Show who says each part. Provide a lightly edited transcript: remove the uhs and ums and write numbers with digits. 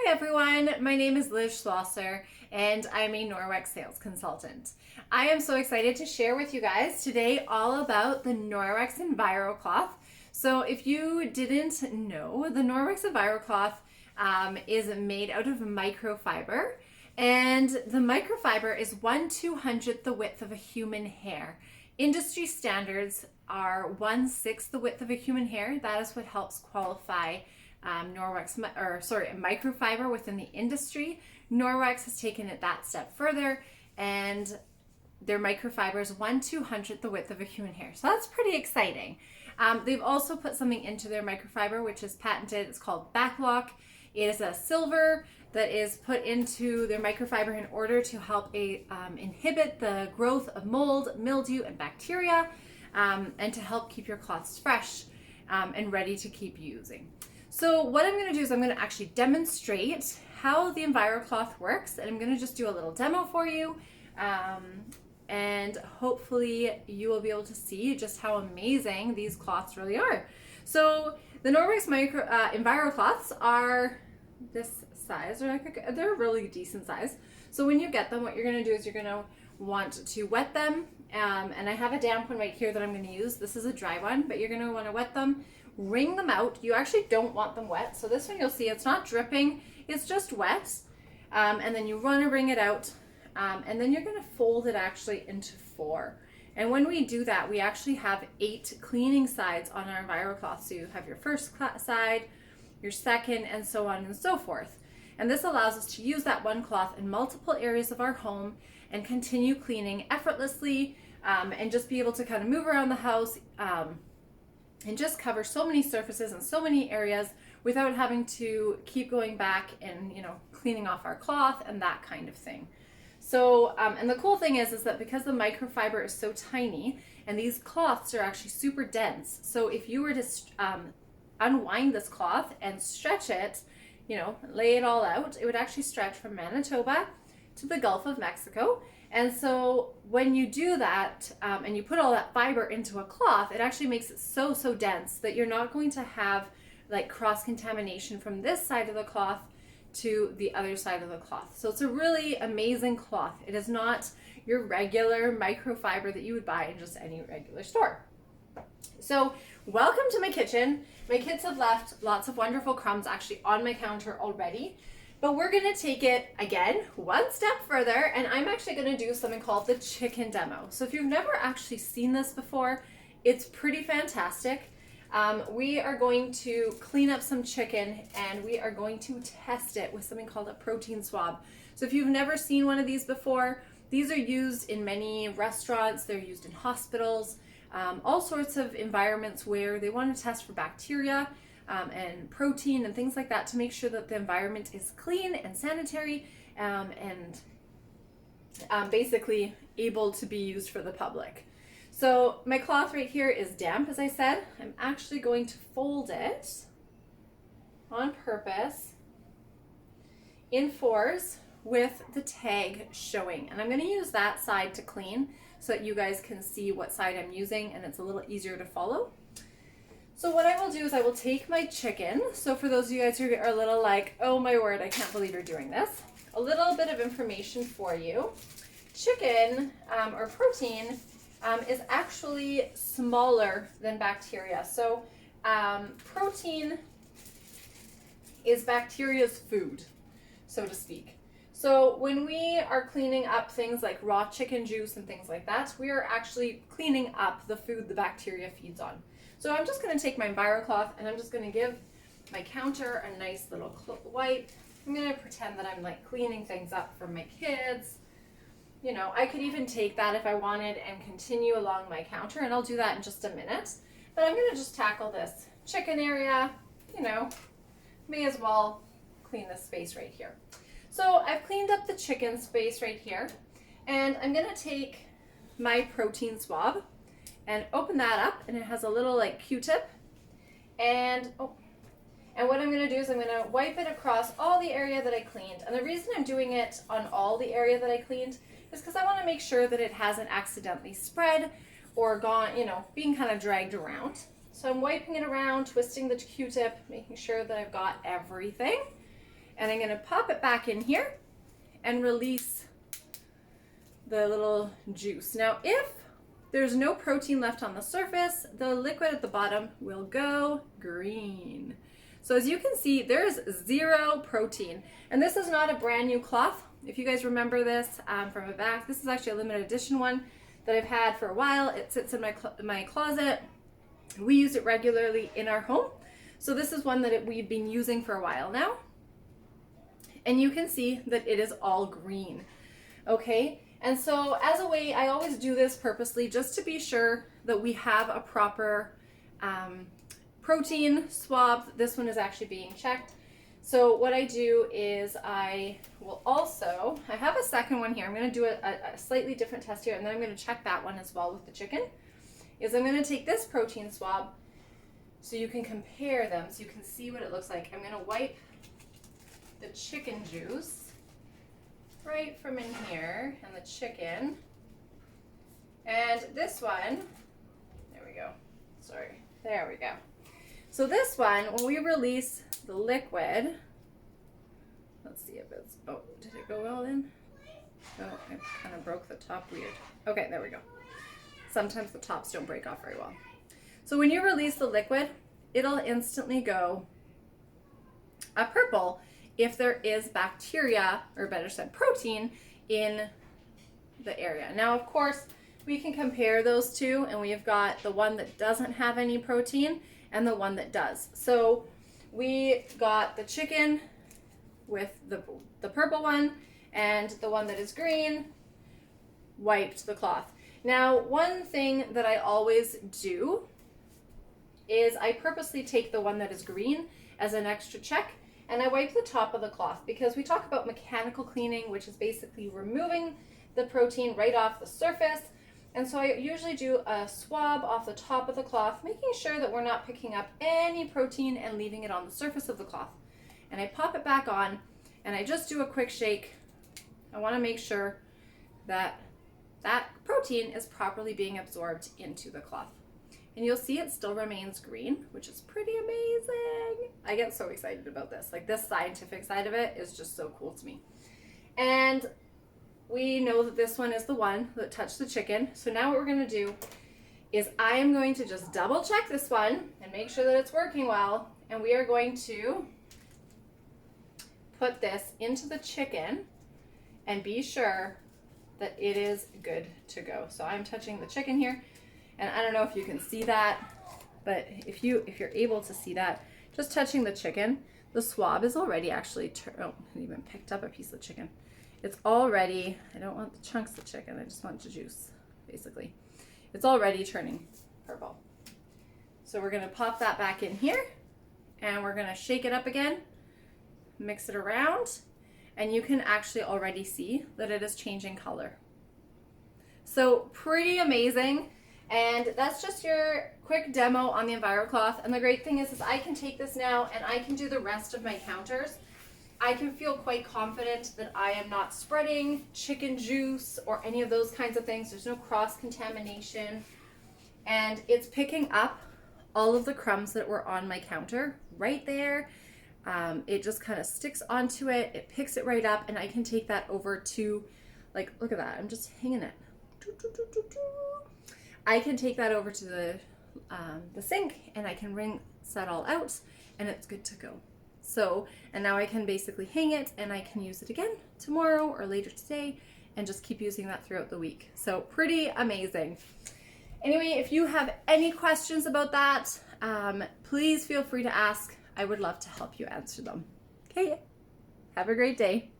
Speaker 1: Hi everyone, my name is Liz Schlosser and I'm a Norwex sales consultant. I am so excited to share with you guys today all about the Norwex Envirocloth. So if you didn't know, the Norwex Envirocloth is made out of microfiber, and the microfiber is 1/200th the width of a human hair. Industry standards are 1/6 the width of a human hair. That is what helps qualify microfiber within the industry. Norwex has taken it that step further, and their microfiber is 1/200th the width of a human hair. So that's pretty exciting. They've also put something into their microfiber which is patented. It's called backlock. It is a silver that is put into their microfiber in order to help inhibit the growth of mold, mildew, and bacteria, and to help keep your cloths fresh and ready to keep using. So what I'm going to do is I'm going to actually demonstrate how the Envirocloth works, and I'm going to just do a little demo for you, and hopefully you will be able to see just how amazing these cloths really are. So the Norwex Envirocloths are this size, or they're a really decent size. So when you get them, what you're going to do is you're going to want to wet them, and I have a damp one right here that I'm going to use. This is a dry one, but you're going to want to wet them. Wring them out. You actually don't want them wet. So this one, you'll see it's not dripping, it's just wet. And then you want to wring it out, and then you're going to fold it actually into 4. And when we do that, we actually have 8 cleaning sides on our Envirocloth. So you have your first side, your second, and so on and so forth. And this allows us to use that one cloth in multiple areas of our home and continue cleaning effortlessly, and just be able to kind of move around the house, and just cover so many surfaces and so many areas without having to keep going back and, cleaning off our cloth and that kind of thing. So, and the cool thing is that because the microfiber is so tiny, and these cloths are actually super dense, so if you were to unwind this cloth and stretch it, lay it all out, it would actually stretch from Manitoba to the Gulf of Mexico. And so when you do that, and you put all that fiber into a cloth, it actually makes it so dense that you're not going to have like cross-contamination from this side of the cloth to the other side of the cloth. So it's a really amazing cloth. It is not your regular microfiber that you would buy in just any regular store. So welcome to my kitchen. My kids have left lots of wonderful crumbs actually on my counter already. But we're going to take it, again, one step further, and I'm actually going to do something called the chicken demo. So if you've never actually seen this before, it's pretty fantastic. We are going to clean up some chicken, and we are going to test it with something called a protein swab. So if you've never seen one of these before, these are used in many restaurants, they're used in hospitals, all sorts of environments where they want to test for bacteria, and protein and things like that to make sure that the environment is clean and sanitary, and basically able to be used for the public. So my cloth right here is damp, as I said. I'm actually going to fold it on purpose in 4s with the tag showing, and I'm going to use that side to clean so that you guys can see what side I'm using and it's a little easier to follow. So what I will do is I will take my chicken. So for those of you guys who are a little like, oh my word, I can't believe you're doing this. A little bit of information for you. Chicken, or protein, is actually smaller than bacteria. So protein is bacteria's food, so to speak. So when we are cleaning up things like raw chicken juice and things like that, we are actually cleaning up the food the bacteria feeds on. So I'm just going to take my Envirocloth and I'm just going to give my counter a nice little wipe. I'm going to pretend that I'm like cleaning things up for my kids. I could even take that if I wanted and continue along my counter, and I'll do that in just a minute. But I'm going to just tackle this chicken area, may as well clean this space right here. So I've cleaned up the chicken space right here, and I'm going to take my protein swab and open that up, and it has a little like Q-tip, and what I'm going to do is I'm going to wipe it across all the area that I cleaned. And the reason I'm doing it on all the area that I cleaned is because I want to make sure that it hasn't accidentally spread or gone, being kind of dragged around. So I'm wiping it around, twisting the Q-tip, making sure that I've got everything. And I'm gonna pop it back in here and release the little juice. Now, if there's no protein left on the surface, the liquid at the bottom will go green. So as you can see, there's 0 protein. And this is not a brand new cloth. If you guys remember this from a back, this is actually a limited edition one that I've had for a while. It sits in my closet. We use it regularly in our home. So this is one that we've been using for a while now. And you can see that it is all green, okay? And so as a way, I always do this purposely just to be sure that we have a proper protein swab. This one is actually being checked. So what I do is I have a second one here. I'm gonna do a slightly different test here, and then I'm gonna check that one as well with the chicken. I'm gonna take this protein swab so you can compare them, so you can see what it looks like. I'm gonna wipe the chicken juice right from in here, and the chicken. And this one, there we go. Sorry, there we go. So this one, when we release the liquid, let's see if it's, oh, did it go well in? Oh, I kind of broke the top weird. Okay, there we go. Sometimes the tops don't break off very well. So when you release the liquid, it'll instantly go a purple if there is bacteria, or better said protein, in the area. Now, of course, we can compare those two, and we've got the one that doesn't have any protein and the one that does. So we got the chicken with the purple one, and the one that is green wiped the cloth. Now, one thing that I always do is I purposely take the one that is green as an extra check, and I wipe the top of the cloth, because we talk about mechanical cleaning, which is basically removing the protein right off the surface. And so I usually do a swab off the top of the cloth, making sure that we're not picking up any protein and leaving it on the surface of the cloth. And I pop it back on, and I just do a quick shake. I want to make sure that that protein is properly being absorbed into the cloth. And you'll see it still remains green, which is pretty amazing. I get so excited about this. Like, this scientific side of it is just so cool to me. And we know that this one is the one that touched the chicken. So now what we're gonna do is I am going to just double check this one and make sure that it's working well. And we are going to put this into the chicken and be sure that it is good to go. So I'm touching the chicken here. And I don't know if you can see that, but if you're able to see that, just touching the chicken, the swab is already actually, oh, I even picked up a piece of chicken. It's already, I don't want the chunks of chicken, I just want the juice, basically. It's already turning purple. So we're gonna pop that back in here, and we're gonna shake it up again, mix it around, and you can actually already see that it is changing color. So pretty amazing. And that's just your quick demo on the Envirocloth. And the great thing is I can take this now and I can do the rest of my counters. I can feel quite confident that I am not spreading chicken juice or any of those kinds of things. There's no cross-contamination. And it's picking up all of the crumbs that were on my counter right there. It just kind of sticks onto it. It picks it right up, and I can take that over to, like, look at that. I'm just hanging it. I can take that over to the sink, and I can rinse that all out, and it's good to go. So, and now I can basically hang it, and I can use it again tomorrow or later today, and just keep using that throughout the week. So pretty amazing. Anyway, if you have any questions about that, please feel free to ask. I would love to help you answer them. Okay, have a great day.